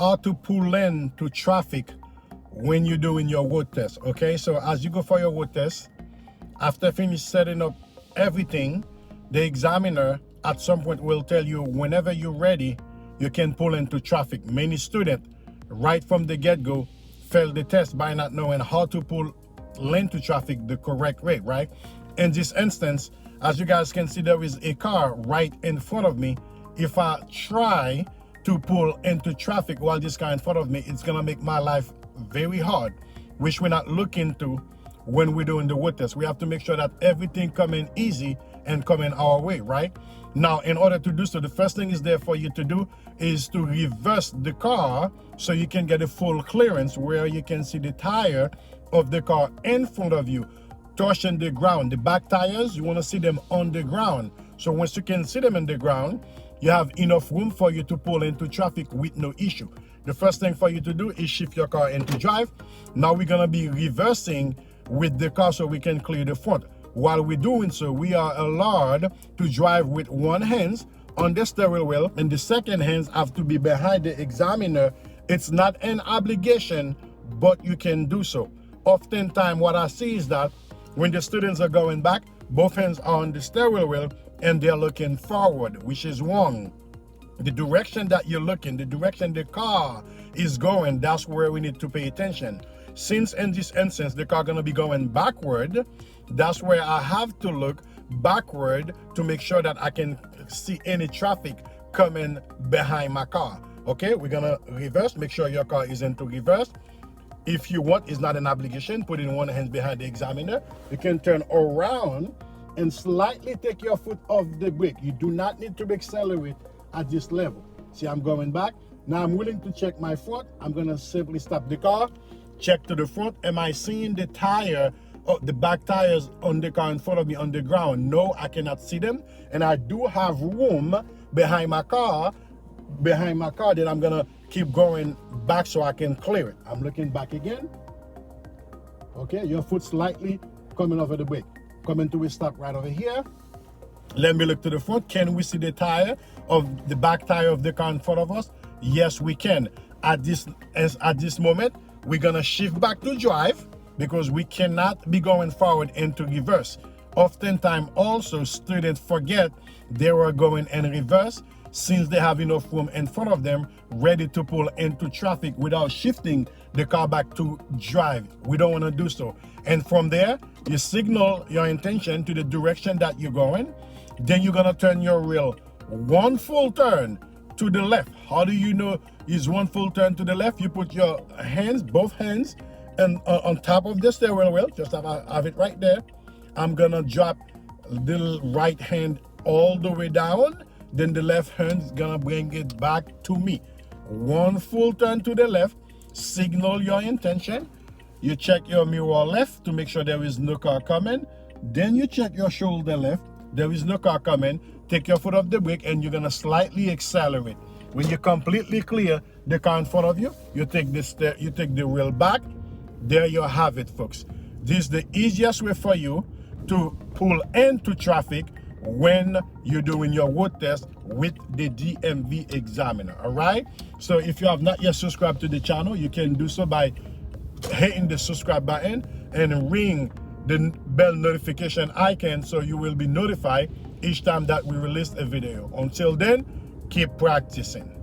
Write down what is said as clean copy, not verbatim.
how to pull in to traffic when you're doing your road test. Okay, so as you go for your road test, after finish setting up everything, the examiner at some point will tell you whenever you're ready, you can pull into traffic. Many students, right from the get-go, fail the test by not knowing how to pull into traffic the correct way, right? In this instance, as you guys can see, there is a car right in front of me. If I try to pull into traffic while this car in front of me, it's gonna make my life very hard, which we're not looking to when we're doing the road test. We have to make sure that everything coming easy and coming our way, right? Now, in order to do so, the first thing is there for you to do is to reverse the car so you can get a full clearance where you can see the tire of the car in front of you touching the ground. The back tires, you want to see them on the ground. So once you can see them in the ground, you have enough room for you to pull into traffic with no issue. The first thing for you to do is shift your car into drive. Now we're gonna be reversing with the car so we can clear the front. While we're doing so, we are allowed to drive with one hand on the steering wheel and the second hand have to be behind the examiner. It's not an obligation, but you can do so. Oftentimes what I see is that when the students are going back, both hands are on the steering wheel and they're looking forward, which is wrong. The direction that you're looking, the direction the car is going, that's where we need to pay attention. Since in this instance, the car gonna be going backward, that's where I have to look backward to make sure that I can see any traffic coming behind my car. Okay, we're gonna reverse, make sure your car is into reverse. If you want, it's not an obligation, put in one hand behind the examiner. You can turn around and slightly take your foot off the brake. You do not need to accelerate at this level. See, I'm going back. Now I'm willing to check my front. I'm gonna simply stop the car, check to the front. Am I seeing the tire, the back tires on the car in front of me on the ground? No, I cannot see them. And I do have room behind my car that I'm gonna keep going back so I can clear it. I'm looking back again. Okay, your foot slightly coming over the brake. Coming to a stop right over here. Let me look to the front. Can we see the tire of the back tire of the car in front of us? Yes, we can. At this moment, we're gonna shift back to drive because we cannot be going forward into reverse. Oftentimes also students forget they were going in reverse since they have enough room in front of them ready to pull into traffic without shifting the car back to drive. We don't want to do so. And from there, you signal your intention to the direction that you're going. Then you're gonna turn your wheel one full turn to the left. How do you know is one full turn to the left? You put your hands, both hands, and on top of the steering wheel. Just have it right there. I'm gonna drop the right hand all the way down. Then the left hand is gonna bring it back to me. One full turn to the left, signal your intention. You check your mirror left to make sure there is no car coming. Then you check your shoulder left, there is no car coming. Take your foot off the brake and you're gonna slightly accelerate. When you completely clear the car in front of you, you take the wheel back. There you have it, folks. This is the easiest way for you to pull into traffic when you're doing your road test with the DMV examiner. All right, so if you have not yet subscribed to the channel, you can do so by hitting the subscribe button and ring the bell notification icon so you will be notified each time that we release a video. Until then, keep practicing.